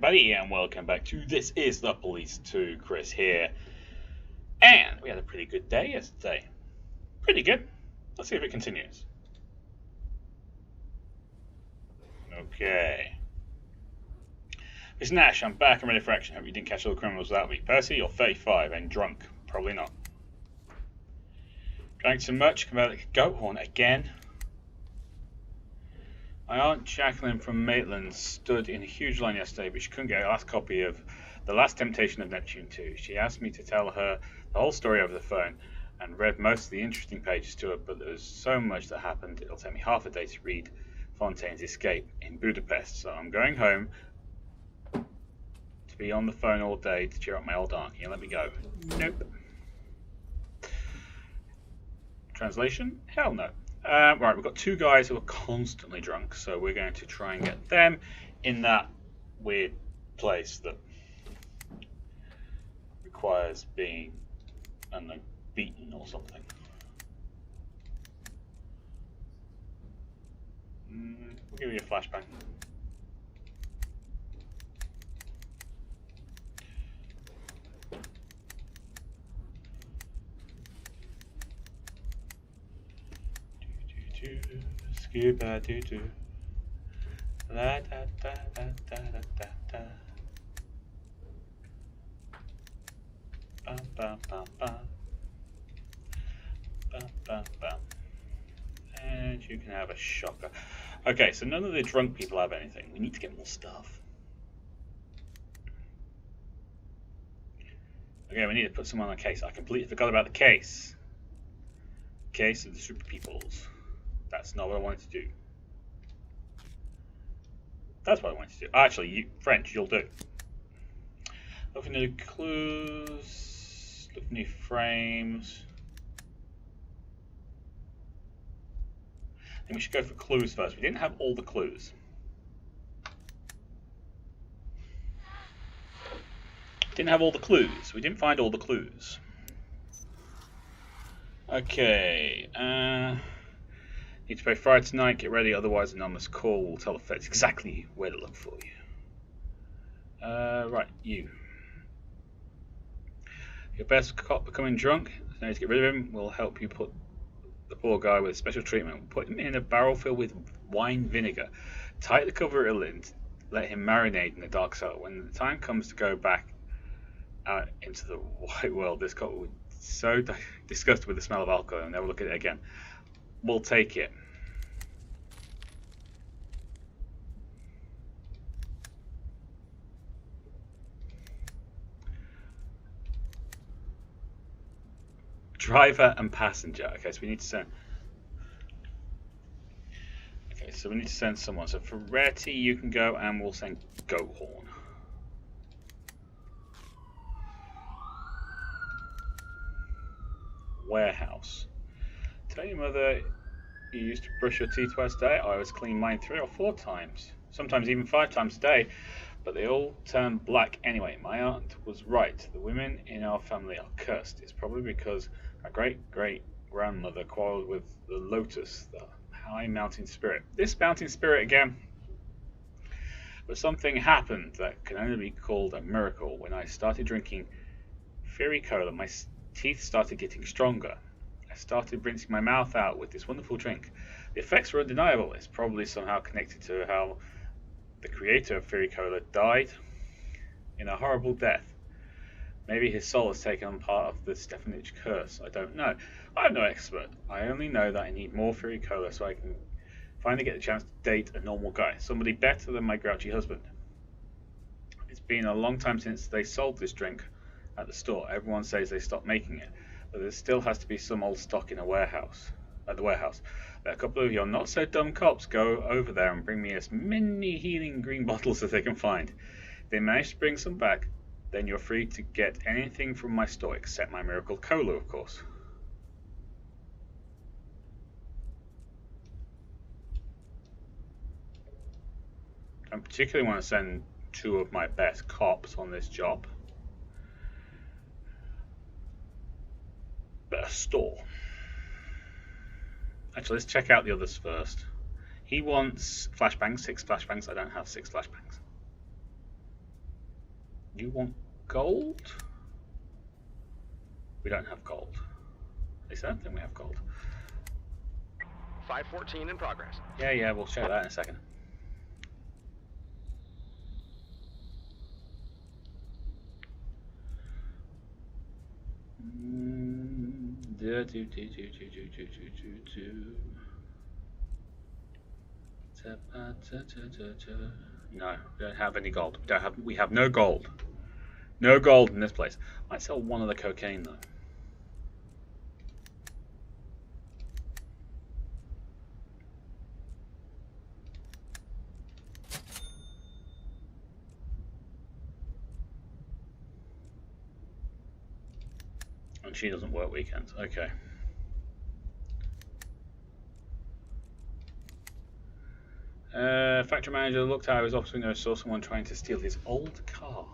everybody, and welcome back to This Is the Police 2. Chris here. And we had a pretty good day yesterday. Pretty good. Let's see if it continues. Okay. It's Nash, I'm back and ready for action. Hope you didn't catch all the criminals without me. Percy, you're 35 and drunk. Probably not. Drank some much, come out like a goat horn again. My aunt Jacqueline from Maitland stood in a huge line yesterday, but she couldn't get a last copy of The Last Temptation of Neptune 2. She asked me to tell her the whole story over the phone and read most of the interesting pages to her, but there was so much that happened, it'll take me half a day to read Fontaine's Escape in Budapest. So I'm going home to be on the phone all day to cheer up my old aunt. Can you let me go? Nope. Translation? Hell no. Right, we've got two guys who are constantly drunk, so we're going to try and get them in that weird place that requires being, I don't know, beaten or something. We'll give you a flashbang. Scuba doo doo. La da da da da da da da. Bum bum bum bum. Bum bum bum. And you can have a shocker. Okay, so none of the drunk people have anything. We need to get more stuff. Okay, we need to put someone on a case. I completely forgot about the case. Case of the super peoples. That's not what I wanted to do. That's what I wanted to do. Actually, you French, you'll do. Look for new clues. Look for new frames. I think we should go for clues first. We didn't have all the clues. Didn't have all the clues. We didn't find all the clues. Okay. Need to pay Friday tonight, get ready, otherwise anonymous call will tell the feds exactly where to look for you. Right, you. Your best cop becoming drunk, so need to get rid of him, we'll help you put the poor guy with special treatment. Put him in a barrel filled with wine vinegar. Tight the cover and let him marinate in the dark cellar. When the time comes to go back out into the white world, this cop will be so disgusted with the smell of alcohol and never look at it again. We'll take it. Driver and passenger. Okay, so we need to send. Okay, so we need to send someone. So Ferretti, you can go, and we'll send Goat Horn. Warehouse. Tell your mother you used to brush your teeth twice a day. I always clean mine 3 or 4 times, sometimes even 5 times a day, but they all turn black anyway. My aunt was right. The women in our family are cursed. It's probably because our great-great-grandmother quarreled with the Lotus, the high mountain spirit. This mountain spirit again. But something happened that can only be called a miracle. When I started drinking Fairy Cola, my teeth started getting stronger. I started rinsing my mouth out with this wonderful drink. The effects were undeniable. It's probably somehow connected to how the creator of Fairy Cola died in a horrible death. Maybe his soul has taken on part of the Stefanich curse. I don't know. I'm no expert. I only know that I need more Fairy Cola so I can finally get the chance to date a normal guy. Somebody better than my grouchy husband. It's been a long time since they sold this drink at the store. Everyone says they stopped making it, but there still has to be some old stock in a warehouse. At the warehouse. Let a couple of your not so dumb cops go over there and bring me as many healing green bottles as they can find. If they manage to bring some back, then you're free to get anything from my store except my miracle cola, of course. I particularly want to send 2 of my best cops on this job. But a store. Actually, let's check out the others first. He wants flashbangs, 6 flashbangs. I don't have 6 flashbangs. You want gold? We don't have gold. At least I don't think we have gold. 514 in progress. Yeah, we'll check that in a second. No, we don't have any gold. We have no gold. No gold in this place. Might sell one of the cocaine though. And she doesn't work weekends. Okay. Factory manager looked out his office window and saw someone trying to steal his old car.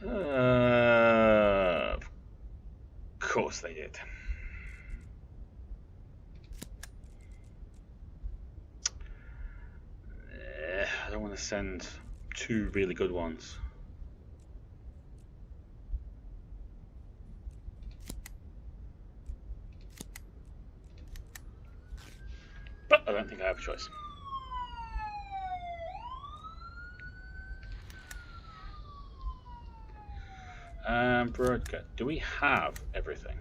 Of course they did. I don't want to send two really good ones. But I don't think I have a choice. Broadcast. Do we have everything?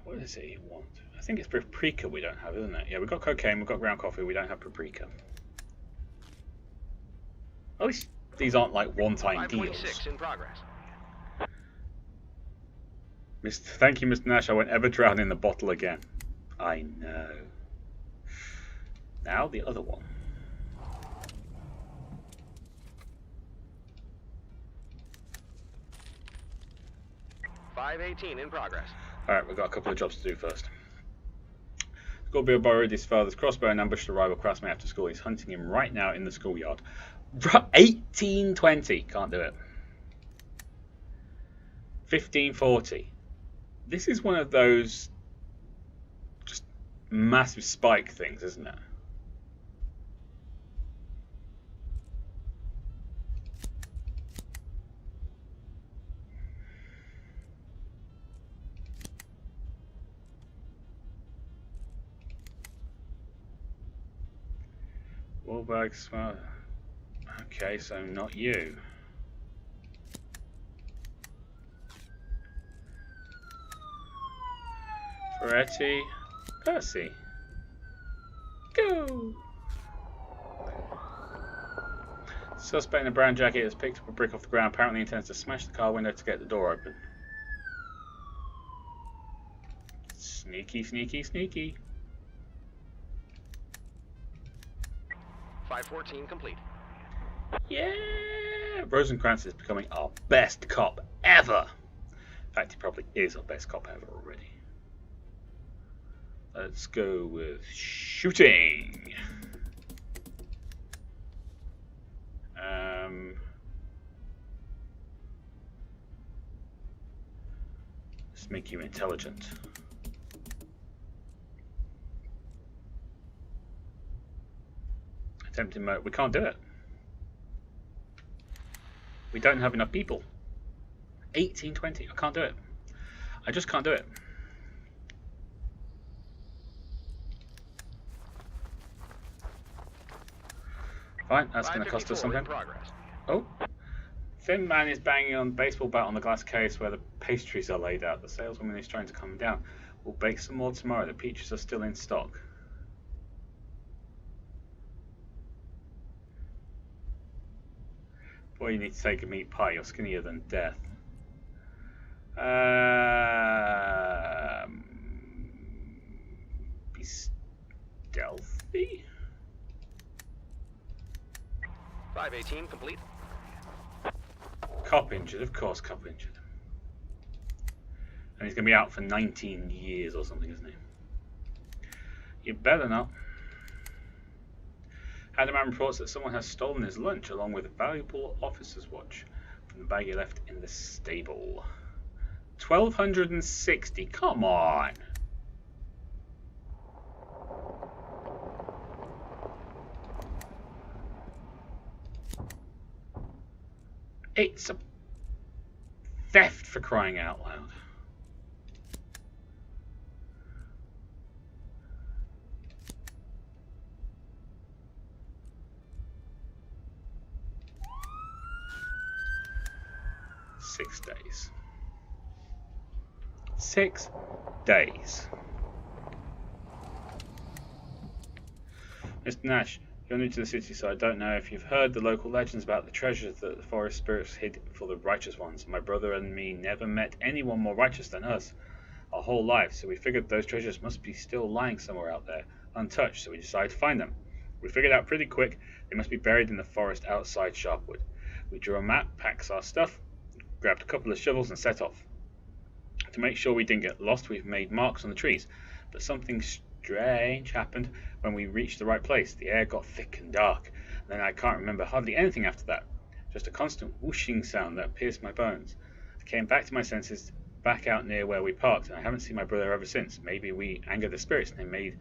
What is it you want? I think it's paprika we don't have, isn't it? Yeah, we've got cocaine, we've got ground coffee, we don't have paprika. At least these aren't like one-time deals. In progress. Thank you, Mr. Nash. I won't ever drown in the bottle again. I know. Now the other one. .518 in progress. Alright, we've got a couple of jobs to do first. Scorpio borrowed his father's crossbow and ambushed a rival classmate after school. He's hunting him right now in the schoolyard. 1820. Can't do it. 1540. This is one of those just massive spike things, isn't it? Wallbag smart. Okay, so not you. Ferretti, Percy. Go! Suspect in a brown jacket has picked up a brick off the ground. Apparently intends to smash the car window to get the door open. Sneaky, sneaky, sneaky. 514 complete. Yeah! Rosencrantz is becoming our best cop ever. In fact, he probably is our best cop ever already. Let's go with shooting. Let's make you intelligent. Attempting mode. We can't do it. We don't have enough people. 1820. I can't do it. I just can't do it. Fine, that's going to cost us something. Oh, thin man is banging on baseball bat on the glass case where the pastries are laid out. The saleswoman is trying to calm him down. We'll bake some more tomorrow. The peaches are still in stock. Boy, you need to take a meat pie. You're skinnier than death. Be stealthy. 518 complete. Cop injured, of course, cop injured. And he's going to be out for 19 years or something, isn't he? You better not. Hadderman reports that someone has stolen his lunch along with a valuable officer's watch from the bag he left in the stable. 1260, come on! It's a theft, for crying out loud. Six days. 6 days. Mr. Nash, you're new to the city, so I don't know if you've heard the local legends about the treasures that the forest spirits hid for the righteous ones. My brother and me never met anyone more righteous than us our whole lives, so we figured those treasures must be still lying somewhere out there, untouched, so we decided to find them. We figured out pretty quick they must be buried in the forest outside Sharpwood. We drew a map, packed our stuff, grabbed a couple of shovels and set off. To make sure we didn't get lost, we've made marks on the trees, but something strange happened when we reached the right place. The air got thick and dark, and then I can't remember hardly anything after that. Just a constant whooshing sound that pierced my bones. I came back to my senses, back out near where we parked, and I haven't seen my brother ever since. Maybe we angered the spirits and they made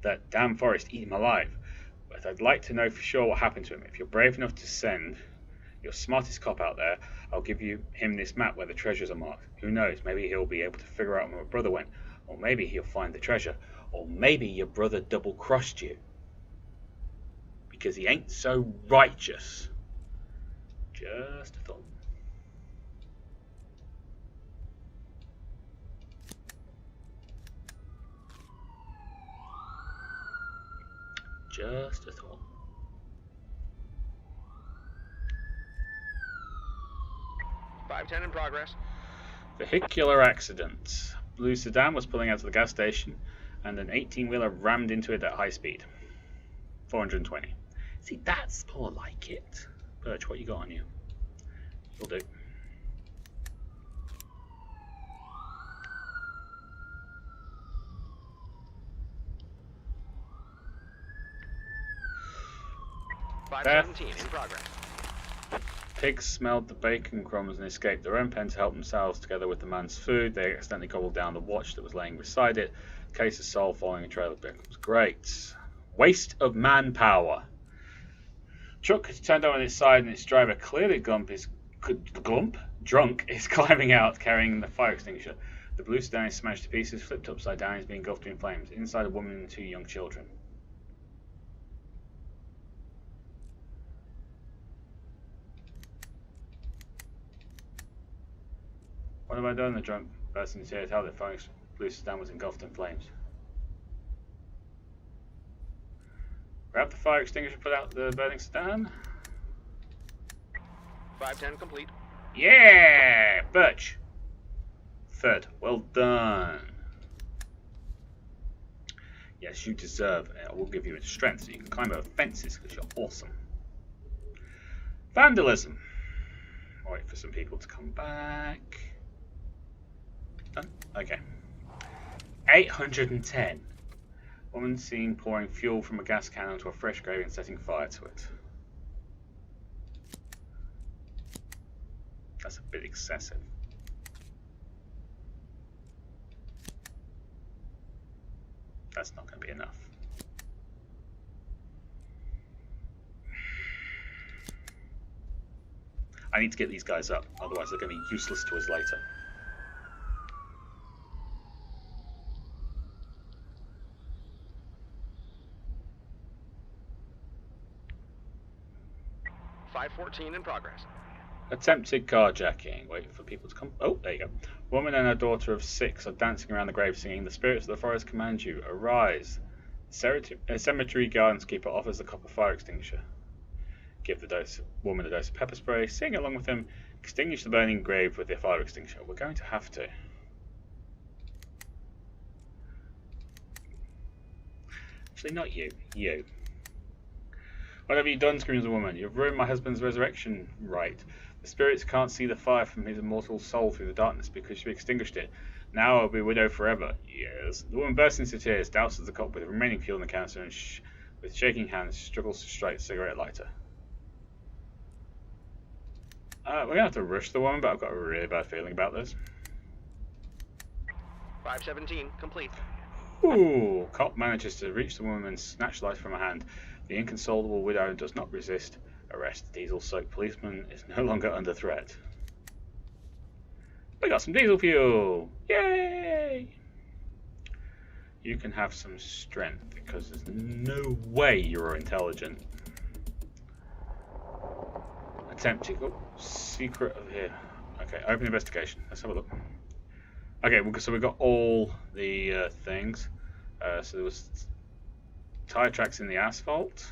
that damn forest eat him alive. But I'd like to know for sure what happened to him. If you're brave enough to send your smartest cop out there, I'll give him this map where the treasures are marked. Who knows, maybe he'll be able to figure out where my brother went, or maybe he'll find the treasure, or maybe your brother double-crossed you. Because he ain't so righteous. Just a thought. Just a thought. $510 in progress. Vehicular accident. Blue sedan was pulling out of the gas station, and an 18-wheeler rammed into it at high speed. 420. See, that's more like it. Birch, what you got on you? You'll do. $517 in progress. Pigs smelled the bacon crumbs and escaped their own pen to help themselves together with the man's food. They accidentally gobbled down the watch that was laying beside it. Case of soul following a trail of beacons. Great. Waste of manpower. Truck has turned on its side and its driver, clearly drunk, is climbing out carrying the fire extinguisher. The blue sedan is smashed to pieces, flipped upside down, and is being engulfed in flames. Inside, a woman and 2 young children. What have I done? The drunk person said how the blue sedan was engulfed in flames. Grab the fire extinguisher, put out the burning sedan. 510 complete. Yeah! Birch. Third. Well done. Yes, you deserve it. I will give you a strength so you can climb over fences because you're awesome. Vandalism. I'll wait for some people to come back. Done? Okay. 810. Woman seen pouring fuel from a gas can onto a fresh grave and setting fire to it. That's a bit excessive. That's not going to be enough. I need to get these guys up, otherwise they're going to be useless to us later. $514 in progress. Attempted carjacking. Waiting for people to come. Oh, there you go. Woman and her daughter of 6 are dancing around the grave singing, "The spirits of the forest command you, arise." Cemetery groundskeeper offers the cop a fire extinguisher. Give the woman a dose of pepper spray. Sing along with him. Extinguish the burning grave with the fire extinguisher. We're going to have to. Actually, not you. You. "What have you done?" screams the woman. "You've ruined my husband's resurrection rite. The spirits can't see the fire from his immortal soul through the darkness because you extinguished it. Now I'll be widowed forever." Yes. The woman bursts into tears, douses the cop with the remaining fuel in the canister, and with shaking hands struggles to strike the cigarette lighter. We're going to have to rush the woman, but I've got a really bad feeling about this. 517 complete. Ooh, cop manages to reach the woman and snatch life from her hand. The inconsolable widow does not resist. Arrest the diesel-soaked policeman is no longer under threat. We got some diesel fuel! Yay! You can have some strength because there's no way you're intelligent. Attempt to go secret of here. Okay, open investigation. Let's have a look. Okay, so we've got all the things. So there was tire tracks in the asphalt.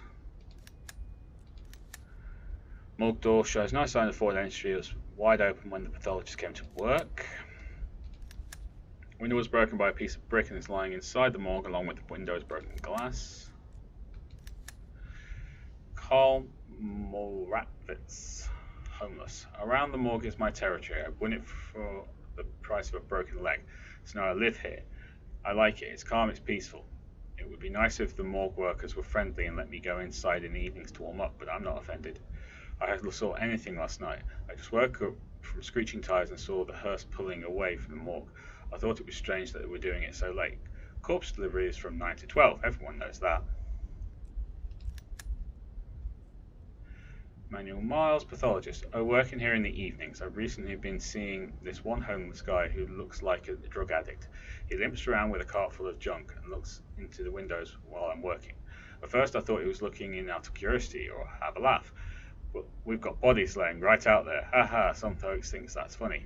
Morgue door shows no sign of forward entry. It was wide open when the pathologist came to work. Window was broken by a piece of brick and is lying inside the morgue along with the window's broken glass. Carl Moravitz, homeless. Around the morgue is my territory. I win it for the price of a broken leg. So now I live here. I like it. It's calm, it's peaceful. It would be nice if the morgue workers were friendly and let me go inside in the evenings to warm up, but I'm not offended. I hardly saw anything last night. I just woke up from screeching tires and saw the hearse pulling away from the morgue. I thought it was strange that they were doing it so late. Corpse delivery is from 9 to 12. Everyone knows that. Manuel Miles, pathologist. I work in here in the evenings. I've recently been seeing this one homeless guy who looks like a drug addict. He limps around with a cart full of junk and looks into the windows while I'm working. At first I thought he was looking in out of curiosity or have a laugh. But we've got bodies laying right out there. Haha, some folks think that's funny.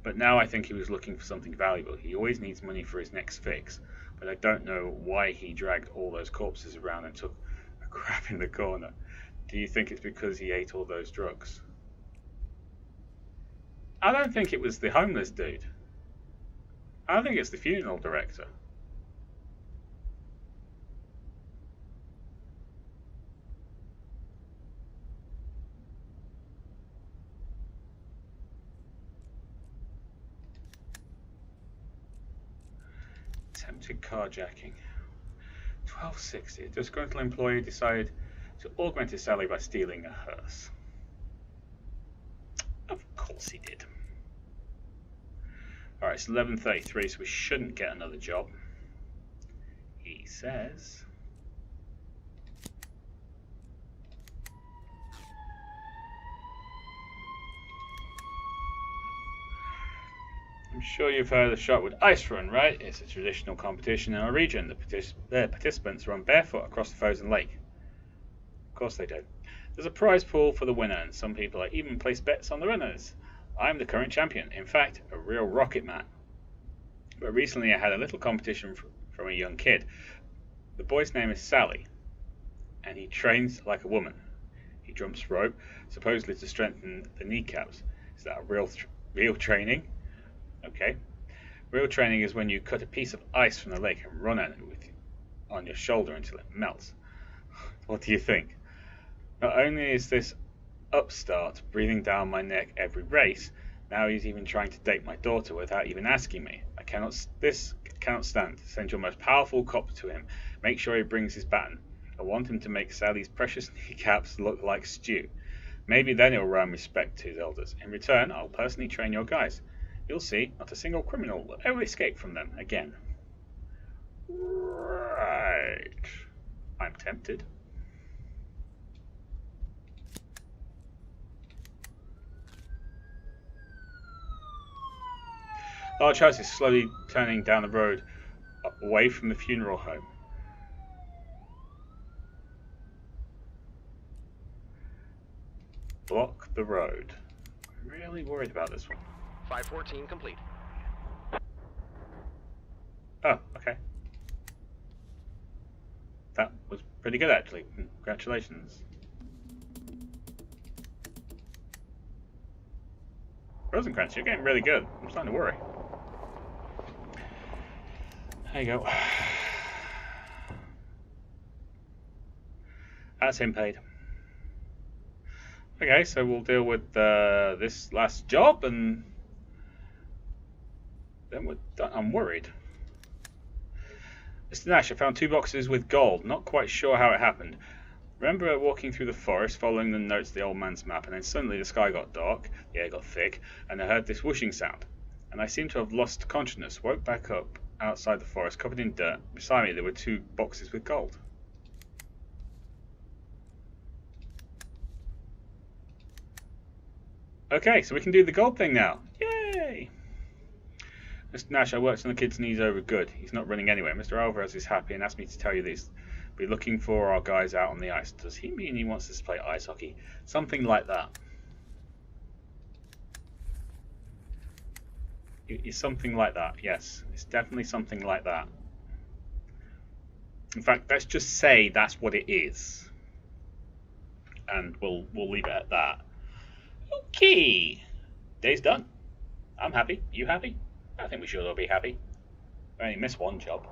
But now I think he was looking for something valuable. He always needs money for his next fix. But I don't know why he dragged all those corpses around and took a crap in the corner. Do you think it's because he ate all those drugs? I don't think it was the homeless dude. I think it's the funeral director. Attempted carjacking. 1260. A disgruntled employee decided to augment his salary by stealing a hearse. Of course he did. Alright, it's 11:33, so we shouldn't get another job. He says. I'm sure you've heard of the Sharpwood Ice Run, right? It's a traditional competition in our region. The participants run barefoot across the frozen lake. Of course they do. There's a prize pool for the winner, and some people even place bets on the runners. I'm the current champion, in fact, a real rocket man. But recently I had a little competition from a young kid. The boy's name is Sally, and he trains like a woman. He jumps rope, supposedly to strengthen the kneecaps. Is that real training? Okay. Real training is when you cut a piece of ice from the lake and run at it on your shoulder until it melts. What do you think? Not only is this upstart breathing down my neck every race, now he's even trying to date my daughter without even asking me. This cannot stand. Send your most powerful cop to him. Make sure he brings his baton. I want him to make Sally's precious kneecaps look like stew. Maybe then he'll earn respect to his elders. In return, I'll personally train your guys. You'll see, not a single criminal will ever escape from them again. Right. I'm tempted. Large house is slowly turning down the road away from the funeral home. Block the road. I'm really worried about this one. 514 complete. Oh, okay. That was pretty good actually. Congratulations. Rosencrantz, you're getting really good. I'm starting to worry. There you go. That's him paid. Okay, so we'll deal with this last job and then we're done. I'm worried. Mr. Nash, I found 2 boxes with gold. Not quite sure how it happened. Remember walking through the forest, following the notes of the old man's map, and then suddenly the sky got dark, the air got thick, and I heard this whooshing sound. And I seemed to have lost consciousness, woke back up outside the forest, covered in dirt. Beside me there were 2 boxes with gold. Okay, so we can do the gold thing now. Yay! Mr. Nash, I worked on the kid's knees over good. He's not running anywhere. Mr. Alvarez is happy and asked me to tell you this. Be looking for our guys out on the ice. Does he mean he wants us to play ice hockey? Something like that. It's something like that, yes. It's definitely something like that. In fact, let's just say that's what it is. And we'll leave it at that. Okay. Day's done. I'm happy. You happy? I think we should all be happy. I only missed one job.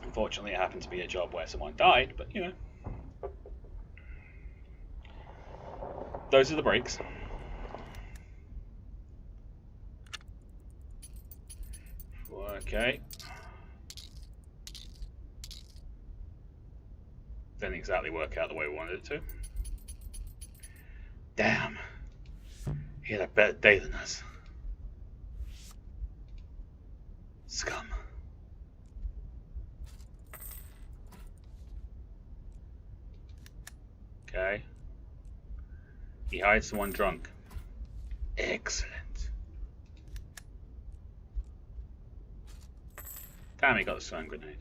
Unfortunately, it happened to be a job where someone died, but you know. Those are the breaks. Okay. Didn't exactly work out the way we wanted it to. Damn. He had a better day than us. Scum. Okay. He hides someone drunk. Excellent. Damn, he got the stun grenade.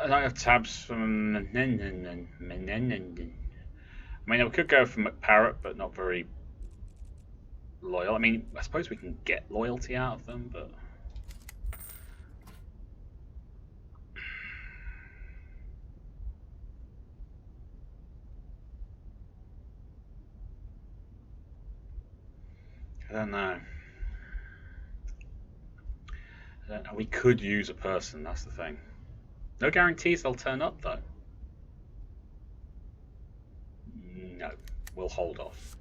I have tabs from... I mean, we could go for McParrot, but not very loyal. I mean, I suppose we can get loyalty out of them, but... I don't know. We could use a person, that's the thing. No guarantees they'll turn up, though. No, we'll hold off.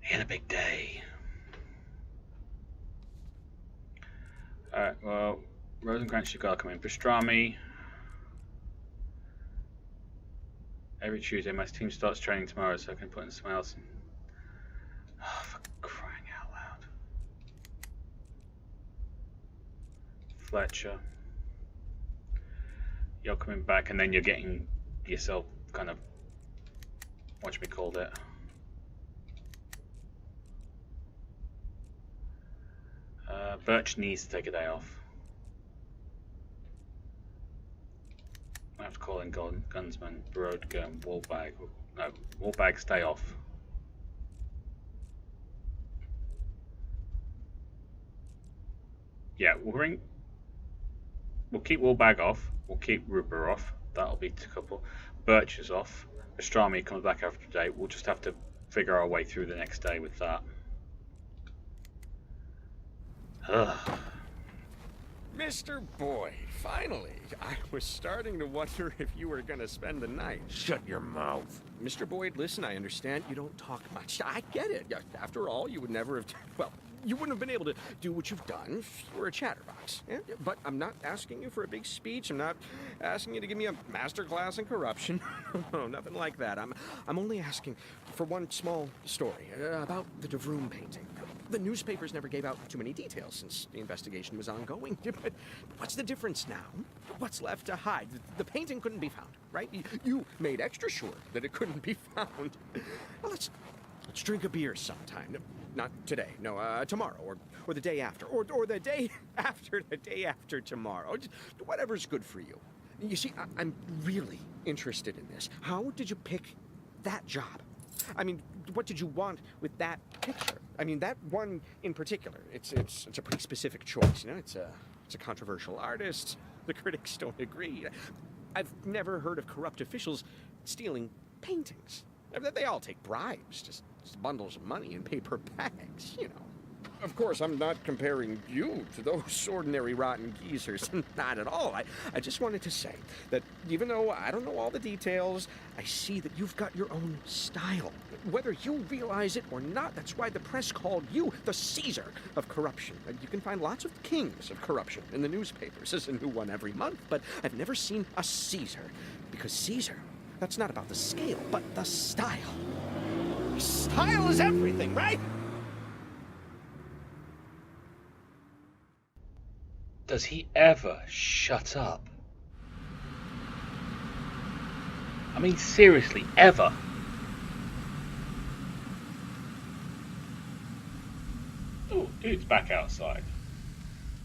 He had a big day. Alright, well, Rosenkrantz, you gotta come in. Pastrami. Every Tuesday, my team starts training tomorrow, so I can put in someone else. Oh, for crying out loud. Fletcher. You're coming back, and then you're getting yourself kind of, whatchamacallit it. Birch needs to take a day off. I have to call in Gunsman, Broadgun, Wallbag. No, Wallbag, stay off. Yeah, we'll keep Wallbag off. We'll keep Rupert off. That'll be a couple. Birch is off. Pastrami comes back after today. We'll just have to figure our way through the next day with that. Ugh. Mr. Boyd, finally. I was starting to wonder if you were going to spend the night. Shut your mouth. Mr. Boyd, listen, I understand you don't talk much. I get it. After all, you would never have... Well, you wouldn't have been able to do what you've done if you were a chatterbox. Yeah? But I'm not asking you for a big speech. I'm not asking you to give me a master class in corruption. No, nothing like that. I'm only asking for one small story about the DeVroom painting. The newspapers never gave out too many details since the investigation was ongoing. But what's the difference now? What's left to hide? The painting couldn't be found, right? You made extra sure that it couldn't be found. Well, let's drink a beer sometime. No, not today. No, tomorrow or the day after. Or the day after the day after tomorrow. Just whatever's good for you. You see, I'm really interested in this. How did you pick that job? I mean, what did you want with that picture? I mean, that one in particular. It's a pretty specific choice. You know, it's a controversial artist. The critics don't agree. I've never heard of corrupt officials stealing paintings. They all take bribes, just bundles of money in paper bags, you know. Of course, I'm not comparing you to those ordinary rotten geezers. Not at all. I just wanted to say that even though I don't know all the details, I see that you've got your own style. Whether you realize it or not, that's why the press called you the Caesar of corruption. You can find lots of kings of corruption in the newspapers. There's a new one every month, but I've never seen a Caesar. Because Caesar, that's not about the scale, but the style. Style is everything, right? Does he ever shut up? I mean, seriously, ever? Oh, dude's back outside.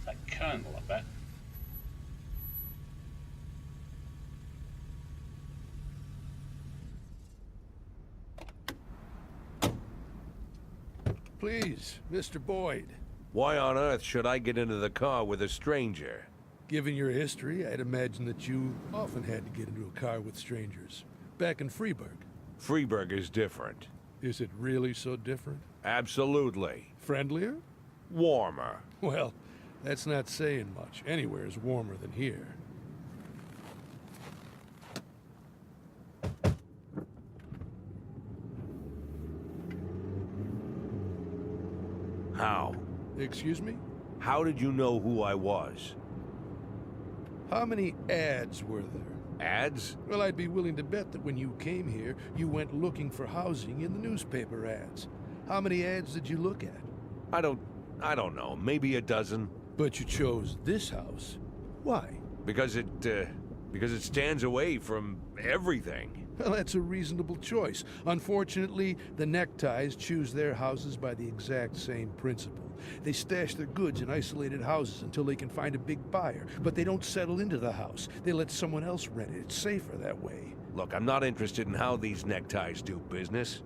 That Colonel, I bet. Please, Mr. Boyd. Why on earth should I get into the car with a stranger? Given your history, I'd imagine that you often had to get into a car with strangers. Back in Freeburg. Freeburg is different. Is it really so different? Absolutely. Friendlier? Warmer. Well, that's not saying much. Anywhere is warmer than here. How? Excuse me? How did you know who I was? How many ads were there? Ads? Well, I'd be willing to bet that when you came here, you went looking for housing in the newspaper ads. How many ads did you look at? I don't know. Maybe a dozen. But you chose this house. Why? Because it stands away from everything. Well, that's a reasonable choice. Unfortunately, the neckties choose their houses by the exact same principle. They stash their goods in isolated houses until they can find a big buyer, but they don't settle into the house. They let someone else rent it. It's safer that way. Look, I'm not interested in how these neckties do business.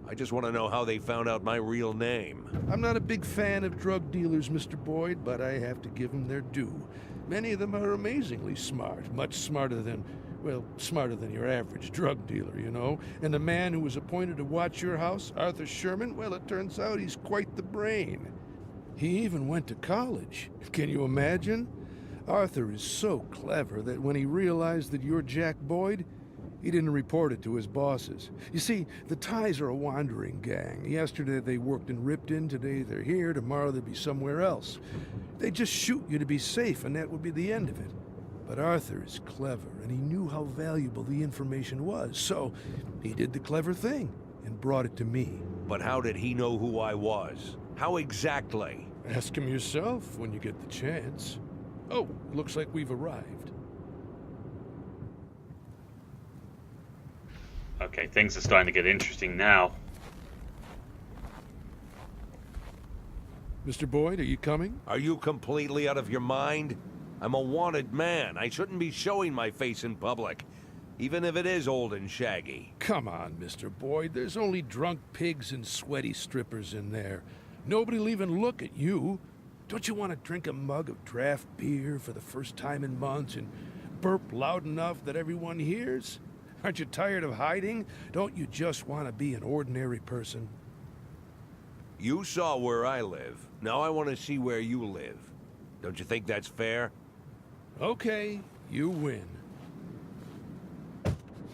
I just want to know how they found out my real name. I'm not a big fan of drug dealers, Mr. Boyd, but I have to give them their due. Many of them are amazingly smart, much smarter than, well, smarter than your average drug dealer, you know? And the man who was appointed to watch your house, Arthur Sherman, well, it turns out he's quite the brain. He even went to college. Can you imagine? Arthur is so clever that when he realized that you're Jack Boyd, he didn't report it to his bosses. You see, the Ties are a wandering gang. Yesterday they worked in Ripton, today they're here, tomorrow they'll be somewhere else. They just shoot you to be safe, and that would be the end of it. But Arthur is clever, and he knew how valuable the information was, so he did the clever thing and brought it to me. But how did he know who I was? How exactly? Ask him yourself when you get the chance. Oh, looks like we've arrived. Okay, things are starting to get interesting now. Mr. Boyd, are you coming? Are you completely out of your mind? I'm a wanted man. I shouldn't be showing my face in public, even if it is old and shaggy. Come on, Mr. Boyd. There's only drunk pigs and sweaty strippers in there. Nobody'll even look at you. Don't you want to drink a mug of draft beer for the first time in months and burp loud enough that everyone hears? Aren't you tired of hiding? Don't you just want to be an ordinary person? You saw where I live. Now I want to see where you live. Don't you think that's fair? Okay, you win.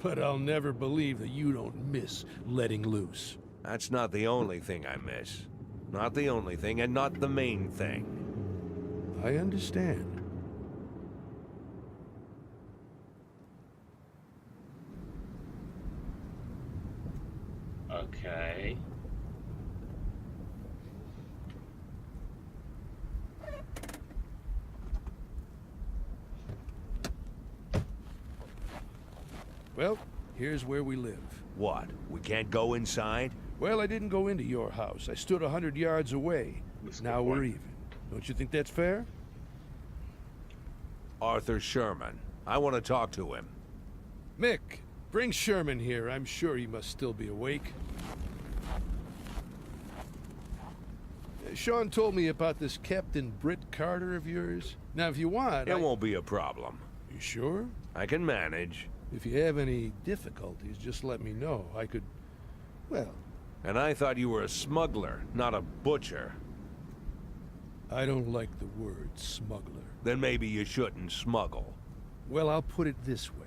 But I'll never believe that you don't miss letting loose. That's not the only thing I miss. Not the only thing, and not the main thing. I understand. Okay. Well, here's where we live. What? We can't go inside? Well, I didn't go into your house. I stood 100 yards away. That's a Now good we're point. even. Don't you think that's fair? Arthur Sherman. I want to talk to him. Mick, bring Sherman here. I'm sure he must still be awake. Sean told me about this Captain Britt Carter of yours. Now, if you want, It won't be a problem. You sure? I can manage. If you have any difficulties, just let me know. I could, well, And I thought you were a smuggler, not a butcher. I don't like the word smuggler. Then maybe you shouldn't smuggle. Well, I'll put it this way.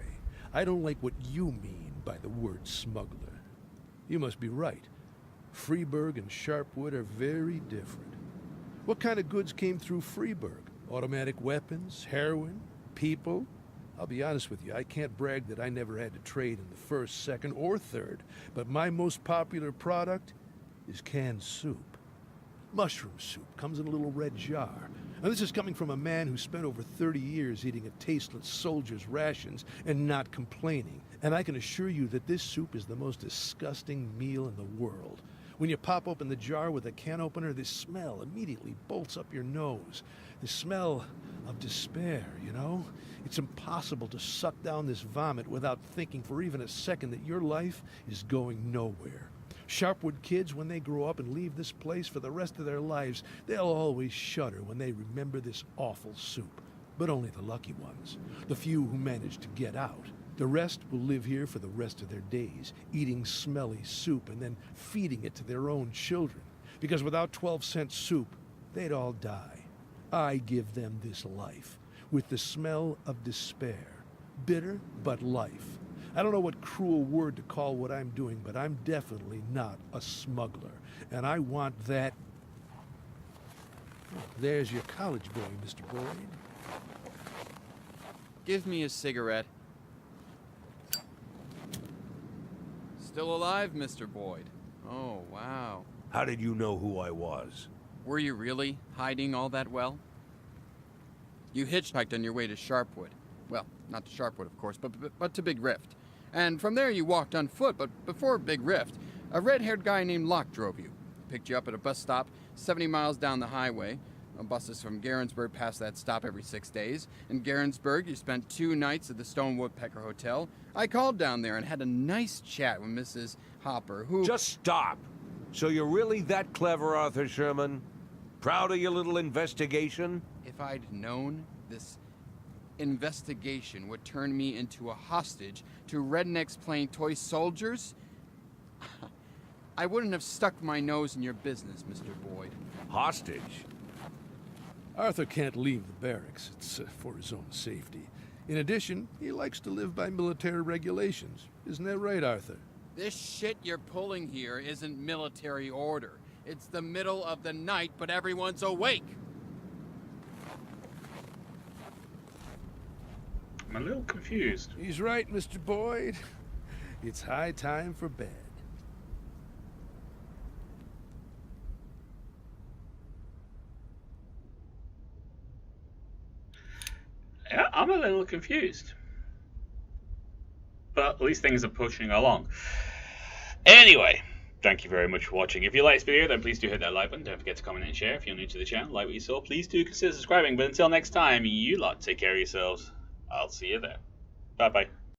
I don't like what you mean by the word smuggler. You must be right. Freeburg and Sharpwood are very different. What kind of goods came through Freeburg? Automatic weapons, heroin, people? I'll be honest with you, I can't brag that I never had to trade in the first, second, or third, but my most popular product is canned soup. Mushroom soup comes in a little red jar. And this is coming from a man who spent over 30 years eating a tasteless soldier's rations and not complaining. And I can assure you that this soup is the most disgusting meal in the world. When you pop open the jar with a can opener, this smell immediately bolts up your nose. The smell of despair, you know? It's impossible to suck down this vomit without thinking for even a second that your life is going nowhere. Sharpwood kids, when they grow up and leave this place for the rest of their lives, they'll always shudder when they remember this awful soup. But only the lucky ones, the few who manage to get out. The rest will live here for the rest of their days, eating smelly soup and then feeding it to their own children. Because without 12-cent soup, they'd all die. I give them this life, with the smell of despair. Bitter, but life. I don't know what cruel word to call what I'm doing, but I'm definitely not a smuggler. And I want that... Oh, there's your college boy, Mr. Boyd. Give me a cigarette. Still alive, Mr. Boyd? Oh, wow. How did you know who I was? Were you really hiding all that well? You hitchhiked on your way to Sharpwood. Well, not to Sharpwood, of course, but to Big Rift. And from there you walked on foot, but before Big Rift, a red-haired guy named Locke drove you. Picked you up at a bus stop 70 miles down the highway. Buses from Garensburg pass that stop every 6 days. In Garensburg, you spent 2 nights at the Stone Woodpecker Hotel. I called down there and had a nice chat with Mrs. Hopper, who... Just stop! So you're really that clever, Arthur Sherman? Proud of your little investigation? If I'd known this investigation would turn me into a hostage to rednecks playing toy soldiers, I wouldn't have stuck my nose in your business, Mr. Boyd. Hostage? Arthur can't leave the barracks. It's for his own safety. In addition, he likes to live by military regulations. Isn't that right, Arthur? This shit you're pulling here isn't military order. It's the middle of the night, but everyone's awake. I'm a little confused. He's right, Mr. Boyd. It's high time for bed. Yeah, I'm a little confused. But at least things are pushing along. Anyway, thank you very much for watching. If you like this video, then please do hit that like button. Don't forget to comment and share. If you're new to the channel, like what you saw, please do consider subscribing. But until next time, you lot take care of yourselves. I'll see you there. Bye-bye.